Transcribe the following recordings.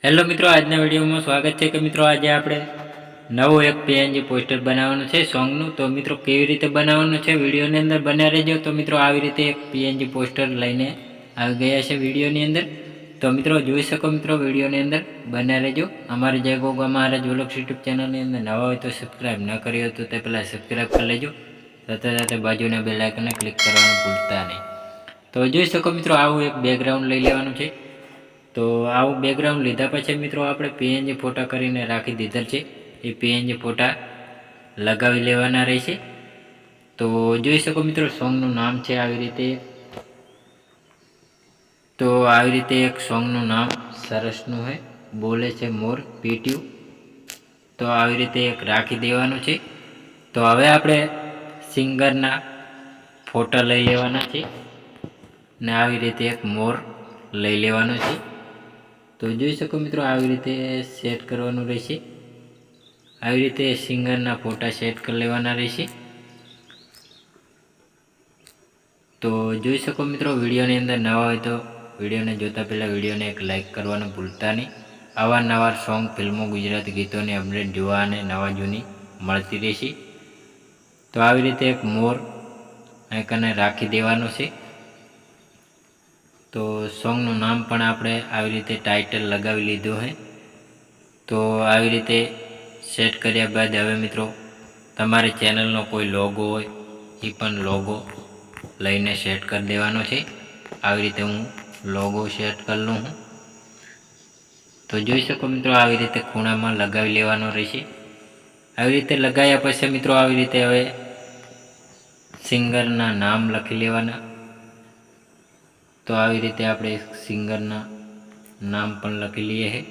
Hello મિત્રો, આજના વિડીયોમાં સ્વાગત છે કે મિત્રો આજે આપણે નવો એક પીએનજી પોસ્ટર બનાવવાનું છે સોંગનું। તો મિત્રો કેવી રીતે બનાવવાનું છે વિડીયોની અંદર બન્યા રહેજો। તો મિત્રો આવી રીતે એક પીએનજી પોસ્ટર લઈને આવી ગયા છે વિડીયોની અંદર। તો મિત્રો જોઈ શકો મિત્રો વિડીયોની અંદર બન્યા રહેજો। અમારી જય ગોગા મહારાજ વ્લોગ્સ યુટ્યુબ ચેનલની અંદર નવા હોય તો સબસ્ક્રાઈબ ન કરી હોય તો તે પહેલાં સબસ્ક્રાઈબ કરી લેજો, સાથે સાથે બાજુના બેલ આઇકનને ક્લિક કરવાનું ભૂલતા નહીં। તો જોઈ શકો મિત્રો આવું એક બેકગ્રાઉન્ડ લઈ લેવાનું છે। તો આવું બેકગ્રાઉન્ડ લીધા પછી મિત્રો આપણે પીએનજી ફોટા કરીને રાખી દીધેલ છે, એ પીએનજી ફોટા લગાવી લેવાના રહેશે। તો જોઈ શકો મિત્રો સોંગનું નામ છે આવી રીતે। તો આવી રીતે એક સોંગનું નામ સરસનું છે, બોલે છે મોર પીટ્યું। તો આવી રીતે એક રાખી દેવાનું છે। તો હવે આપણે સિંગરના ફોટા લઈ લેવાના છે ને આવી રીતે એક મોર લઈ લેવાનો છે। તો જોઈ શકો મિત્રો આવી રીતે સેટ કરવાનું રહેશે, આવી રીતે સિંગરના ફોટા સેટ કરી લેવાના રહેશે। તો જોઈ શકો મિત્રો વિડીયોની અંદર નવા હોય તો વિડીયોને જોતા પહેલાં વિડીયોને એક લાઇક કરવાનું ભૂલતા નહીં। અવારનવાર સોંગ, ફિલ્મો, ગુજરાતી ગીતોની અપડેટ જોવા અને નવા જૂની મળતી રહેશે। તો આવી રીતે એક મોર આઇકનને રાખી દેવાનું છે। તો સોંગનું નામ પણ આપણે આવી રીતે ટાઇટલ લગાવી લીધું છે। તો આવી રીતે સેટ કર્યા બાદ હવે મિત્રો તમારી ચેનલનો કોઈ લોગો હોય એ પણ લોગો લઈને સેટ કરી દેવાનો છે। આવી રીતે હું લોગો સેટ કરી લઉં છું। તો જોઈ શકો મિત્રો આવી રીતે ખૂણામાં લગાવી લેવાનો રહેશે। આવી રીતે લગાવ્યા પછી મિત્રો આવી રીતે હવે સિંગરના નામ લખી લેવાના। તો આવી રીતે આપણે સિંગરના નામ પણ લખી લઈએ છે।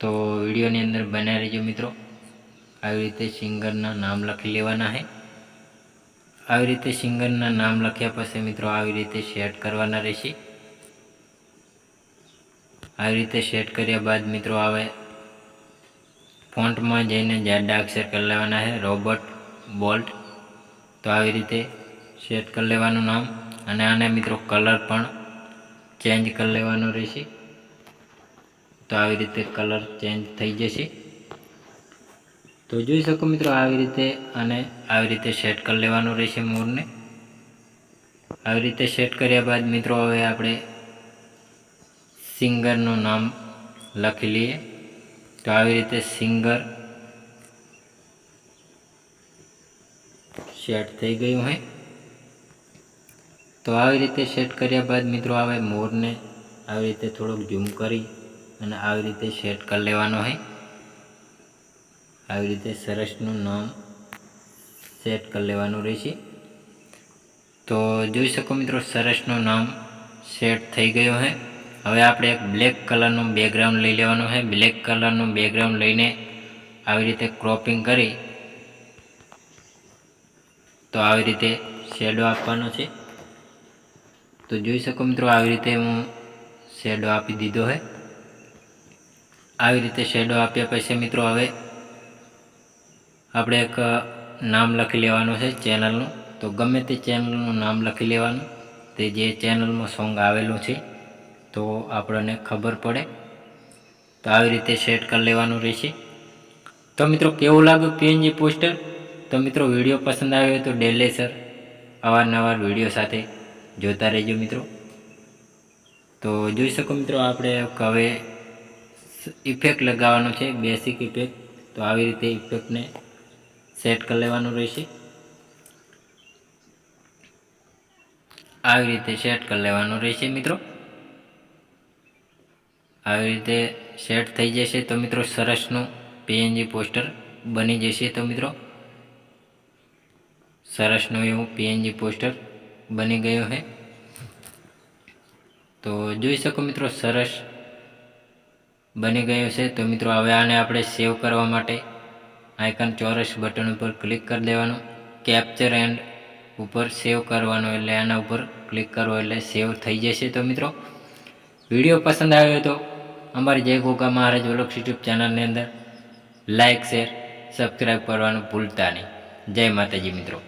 તો વિડીયોની અંદર બન્યા રહેજો મિત્રો, આવી રીતે સિંગરના નામ લખી લેવાના છે। આવી રીતે સિંગરના નામ લખ્યા પછી મિત્રો આવી રીતે સેટ કરવાના રહેશે। આવી રીતે સેટ કર્યા બાદ મિત્રો હવે ફોન્ટમાં જઈને જાડા અક્ષર કરી લેવાના છે, રોબર્ટ બોલ્ટ। તો આવી રીતે સેટ કરી લેવાનું નામ, અને આને મિત્રો કલર પણ ચેન્જ કરી લેવાનો રહેશે। તો આવી રીતે કલર ચેન્જ થઈ જશે। તો જોઈ શકો મિત્રો આવી રીતે અને આવી રીતે સેટ કરી લેવાનું રહેશે મોરને। આવી રીતે સેટ કર્યા બાદ મિત્રો હવે આપણે સિંગરનું નામ લખી લઈએ। તો આવી રીતે સિંગર સેટ થઈ ગયું છે। તો આવી રીતે સેટ કર્યા બાદ મિત્રો હવે મોરને આવી રીતે થોડોક ઝૂમ કરી અને આવી રીતે સેટ કરી લેવાનો છે। આવી રીતે સરસનું નામ સેટ કરી લેવાનું રહેશે। તો જોઈ શકો મિત્રો સરસનું નામ સેટ થઈ ગયું છે। હવે આપણે એક બ્લેક કલરનું બેકગ્રાઉન્ડ લઈ લેવાનું છે। બ્લેક કલરનું બેકગ્રાઉન્ડ લઈને આવી રીતે ક્રોપિંગ કરી તો આવી રીતે શેડો આપવાનો છે। તો જોઈ શકો મિત્રો આવી રીતે હું શેડો આપી દીધો છે। આવી રીતે શેડો આપ્યા પછી મિત્રો હવે આપણે એક નામ લખી લેવાનું છે ચેનલનું। તો ગમે તે ચેનલનું નામ લખી લેવાનું, તે જે ચેનલમાં સોંગ આવેલું છે તો આપણને ખબર પડે। તો આવી રીતે સેટ કરી લેવાનું રહેશે। તો મિત્રો કેવું લાગ્યું પીએનજી પોસ્ટર? તો મિત્રો વિડીયો પસંદ આવ્યો હોય તો ડેલી સર અવારનવાર વિડીયો સાથે જોતા રહેજો મિત્રો। તો જોઈ શકો મિત્રો આપણે હવે ઇફેક્ટ લગાવવાનો છે, બેસિક ઇફેક્ટ। તો આવી રીતે ઇફેક્ટને સેટ કરી લેવાનું રહેશે। આવી રીતે સેટ કરી લેવાનું રહેશે મિત્રો। આવી રીતે સેટ થઈ જશે તો મિત્રો સરસનું પીએનજી પોસ્ટર બની જશે। તો મિત્રો સરસનું એવું પીએનજી પોસ્ટર બની ગયું છે। તો જોઈ શકો મિત્રો સરસ બની ગયું છે। તો મિત્રો હવે આને આપણે સેવ કરવા માટે આઇકન ચોરસ બટન ઉપર ક્લિક કરી દેવાનું, કેપ્ચર એન્ડ ઉપર સેવ કરવાનું, એટલે આના ઉપર ક્લિક કરો એટલે સેવ થઈ જશે। તો મિત્રો વિડીયો પસંદ આવ્યો તો અમારી જય ગોગા મહારાજ વ્લોગ્સ યુટ્યુબ ચેનલની અંદર લાઇક, શેર, સબસ્ક્રાઈબ કરવાનું ભૂલતા નહીં। જય માતાજી મિત્રો।